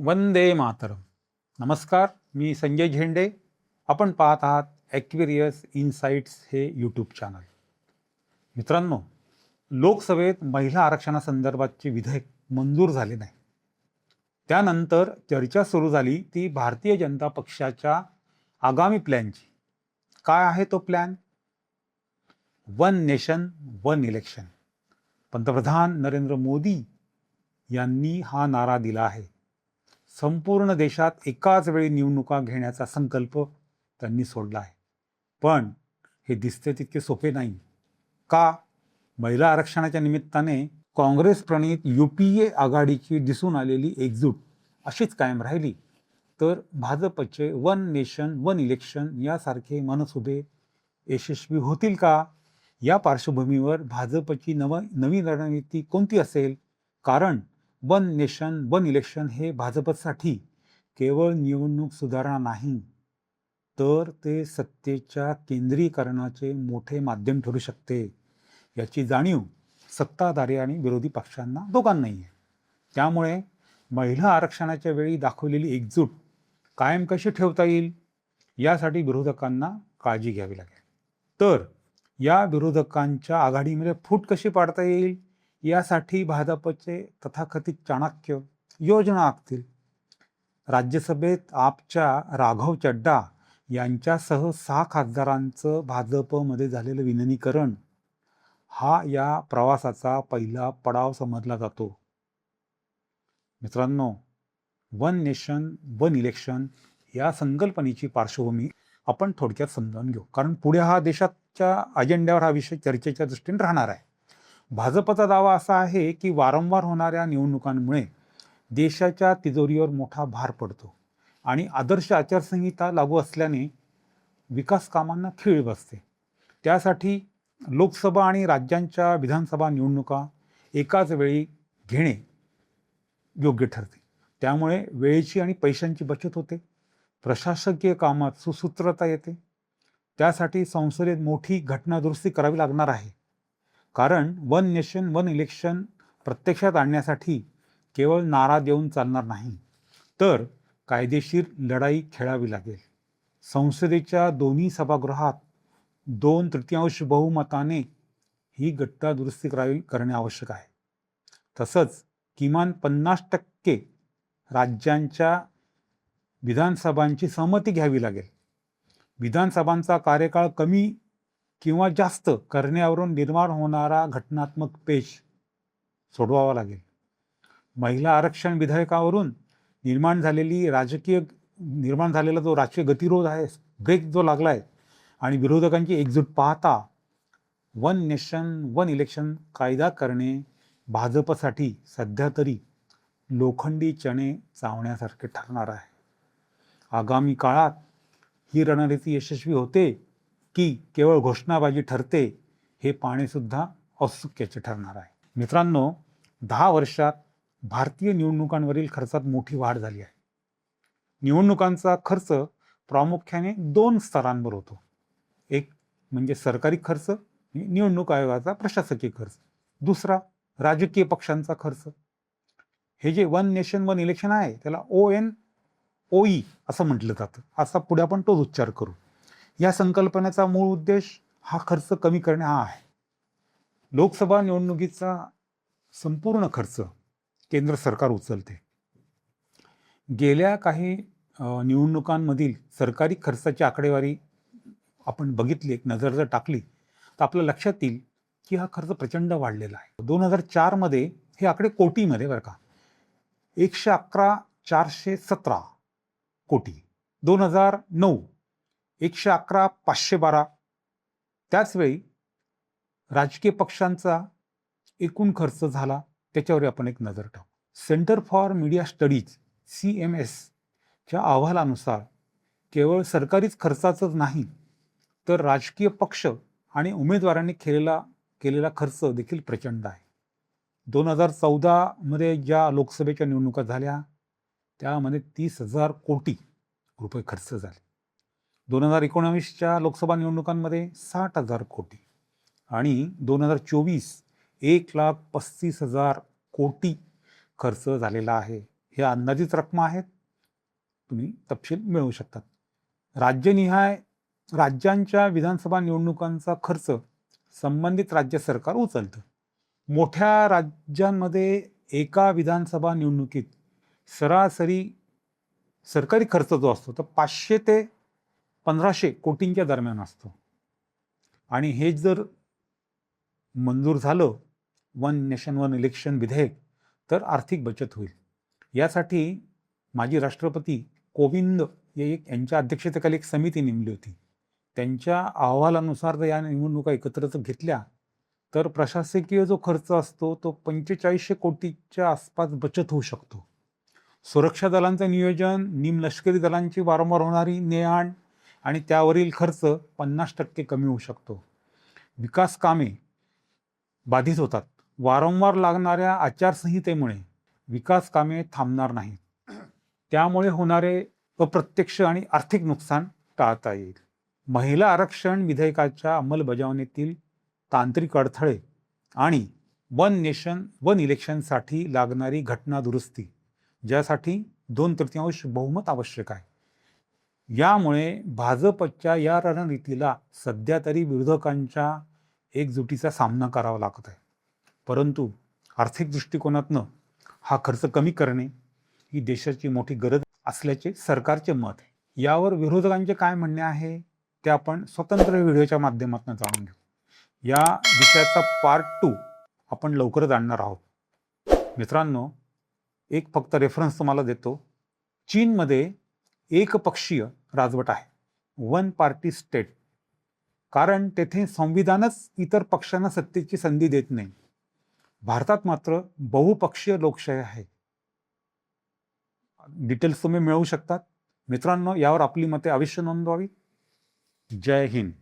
वंदे मातरम. नमस्कार, मी संजय झेंडे. आपण पाहत आहात ॲक्विरियस इनसाइट्स हे यूट्यूब चॅनल. मित्रांनो, लोकसभेत महिला आरक्षणासंदर्भातचे विधेयक मंजूर झाले नाही. त्यानंतर चर्चा सुरू झाली ती भारतीय जनता पक्षाच्या आगामी प्लॅनची. काय आहे तो plan? One nation one election. पंतप्रधान नरेंद्र मोदी यांनी हा नारा दिला आहे. संपूर्ण देशात एकाच वेळी निवडणुका घेण्याचा संकल्प त्यांनी सोडला आहे. पण हे दिसते तितके सोपे नाही. का? महिला आरक्षणाच्या निमित्ताने काँग्रेस प्रणीत UPA आघाडीची दिसून आलेली एकजूट अशीच कायम राहिली तर भाजपचे वन नेशन वन इलेक्शन यासारखे मनसुबे यशस्वी होतील का? या पार्श्वभूमीवर भाजपची नवी रणनीती कोणती असेल? कारण वन नेशन वन इलेक्शन हे भाजपसाठी केवळ निवडणूक सुधारणा नाही, तर ते सत्तेच्या केंद्रीकरणाचे मोठे माध्यम ठरू शकते. याची जाणीव सत्ताधारी आणि विरोधी पक्षांना दोघांनाही आहे. त्यामुळे महिला आरक्षणाच्या वेळी दाखवलेली एकजूट कायम कशी ठेवता येईल यासाठी विरोधकांना काळजी घ्यावी लागेल. तर या विरोधकांच्या आघाडीमध्ये फूट कशी पाडता येईल यासाठी भाजपचे तथाकथित चाणक्य योजना आखतील. राज्यसभेत आपच्या राघव चड्डा यांच्यासह 6 खासदारांचं भाजपमध्ये झालेलं विलिनीकरण हा या प्रवासाचा पहिला पडाव समजला जातो. मित्रांनो, वन नेशन वन इलेक्शन या संकल्पनेची पार्श्वभूमी आपण थोडक्यात समजावून घेऊ, कारण पुढे हा देशाच्या अजेंड्यावर हा विषय चर्चेच्या दृष्टीने राहणार आहे. भाजपचा दावा असा आहे की वारंवार होणाऱ्या निवडणुकांमुळे देशाच्या तिजोरीवर मोठा भार पडतो आणि आदर्श आचारसंहिता लागू असल्याने विकास कामांना खीळ बसते. त्यासाठी लोकसभा आणि राज्यांच्या विधानसभा निवडणुका एकाच वेळी घेणे योग्य ठरते. त्यामुळे वेळेची आणि पैशांची बचत होते, प्रशासकीय कामात सुसूत्रता येते. त्यासाठी संसदेत मोठी घटनादुरुस्ती करावी लागणार आहे. कारण वन नेशन वन इलेक्शन प्रत्यक्षात आणण्यासाठी केवळ नारा देऊन चालणार नाही, तर कायदेशीर लढाई खेळावी लागेल. संसदेच्या दोन्ही सभागृहात 2/3 बहुमताने ही घटनादुरुस्ती करणे आवश्यक आहे. तसंच किमान 50% राज्यांच्या विधानसभांची सहमती घ्यावी लागेल. विधानसभांचा कार्यकाळ कमी किंवा जास्त करण्यावरून निर्माण होणारा घटनात्मक पेच सोडवावा लागेल. महिला आरक्षण विधेयकावरून निर्माण झालेला जो राजकीय गतिरोध आहे, ब्रेक जो लागला आहे आणि विरोधकांची एकजूट पाहता वन नेशन वन इलेक्शन कायदा करणे भाजपसाठी सध्या तरी लोखंडी चणे चावण्यासारखे ठरणार आहे. आगामी काळात ही रणनीती यशस्वी होते की केवळ घोषणाबाजी ठरते हे पाहणेसुद्धा औत्सुक्याचे ठरणार आहे. मित्रांनो, 10 वर्षात भारतीय निवडणुकांवरील खर्चात मोठी वाढ झाली आहे. निवडणुकांचा खर्च प्रामुख्याने 2 स्तरांवर होतो. एक म्हणजे सरकारी खर्च, निवडणूक आयोगाचा प्रशासकीय खर्च. दुसरा राजकीय पक्षांचा खर्च. हे जे वन नेशन वन इलेक्शन आहे त्याला ONOE असं म्हटलं जातं. असा पुढे आपण तोच उच्चार करू. या संकल्पनेचा मूळ उद्देश हा खर्च कमी करणे हा आहे. लोकसभा निवडणुकीचा संपूर्ण खर्च केंद्र सरकार उचलते. गेल्या काही निवडणुकांमधील सरकारी खर्चाची आकडेवारी आपण बघितली, एक नजर जर टाकली तर आपल्या लक्षात येईल की हा खर्च प्रचंड वाढलेला आहे. 2004 मध्ये हे आकडे कोटीमध्ये बरं का, 111,417 कोटी. 2009 111,512. त्याचवेळी राजकीय पक्षांचा एकूण खर्च झाला त्याच्यावर आपण एक नजर टाकू. Centre for media studies CMS च्या अहवालानुसार केवळ सरकारीच खर्चाचंच नाही तर राजकीय पक्ष आणि उमेदवारांनी केलेला खर्च देखील प्रचंड आहे. 2014 मध्ये ज्या लोकसभेच्या निवडणुका झाल्या त्यामध्ये 30,000 कोटी रुपये खर्च झाले. 2019च्या लोकसभा निवडणुकांमध्ये 60,000 कोटी आणि 2024 1,35,000 कोटी खर्च झालेला आहे. हे अंदाजित रकमा आहेत, तुम्ही तपशील मिळवू शकतात. राज्यनिहाय राज्यांच्या विधानसभा निवडणुकांचा खर्च संबंधित राज्य सरकार उचलतं. मोठ्या राज्यांमध्ये एका विधानसभा निवडणुकीत सरासरी सरकारी खर्च जो असतो तो 500 ते 1500 कोटींच्या दरम्यान असतो. आणि हे जर मंजूर झालं वन नेशन वन इलेक्शन विधेयक तर आर्थिक बचत होईल. यासाठी माजी राष्ट्रपती कोविंद यांच्या अध्यक्षतेखाली एक समिती नेमली होती. त्यांच्या अहवालानुसार जर या निवडणुका एकत्र घेतल्या तर प्रशासकीय जो खर्च असतो तो 4500 कोटीच्या आसपास बचत होऊ शकतो. सुरक्षा दलांचं नियोजन, निमलष्करी दलांची वारंवार होणारी ने-आण आणि त्यावरील खर्च 50% कमी होऊ शकतो. विकास कामे बाधित होतात. वारंवार लागणाऱ्या आचारसंहितेमुळे विकास कामे थांबणार नाहीत. त्यामुळे होणारे अप्रत्यक्ष आणि आर्थिक नुकसान टाळता येईल. महिला आरक्षण विधेयकाच्या अंमलबजावणीतील तांत्रिक अडथळे आणि वन नेशन वन इलेक्शनसाठी लागणारी घटना दुरुस्ती, ज्यासाठी 2/3 बहुमत आवश्यक आहे. यामुळे भाजपच्या या रणनीतीला सध्या तरी विरोधकांच्या एकजुटीचा सामना करावा लागत आहे. परंतु आर्थिक दृष्टिकोनातनं हा खर्च कमी करणे ही देशाची मोठी गरज असल्याचे सरकारचे मत आहे. यावर विरोधकांचे काय म्हणणे आहे ते आपण स्वतंत्र व्हिडिओच्या माध्यमातून जाणून घेऊ. या विषयाचा पार्ट 2 आपण लवकरच आणणार आहोत. मित्रांनो, एक फक्त रेफरन्स तुम्हाला देतो. चीनमध्ये एकपक्षीय राजवट आहे, वन पार्टी स्टेट, कारण तेथे संविधानच इतर पक्षांना सत्तेची संधी देत नाही. भारतात मात्र बहुपक्षीय लोकशाही आहे. डिटेल्स तुम्ही मिळवू शकतात. मित्रांनो, यावर आपली मते अवश्य नोंदवावी. जय हिंद.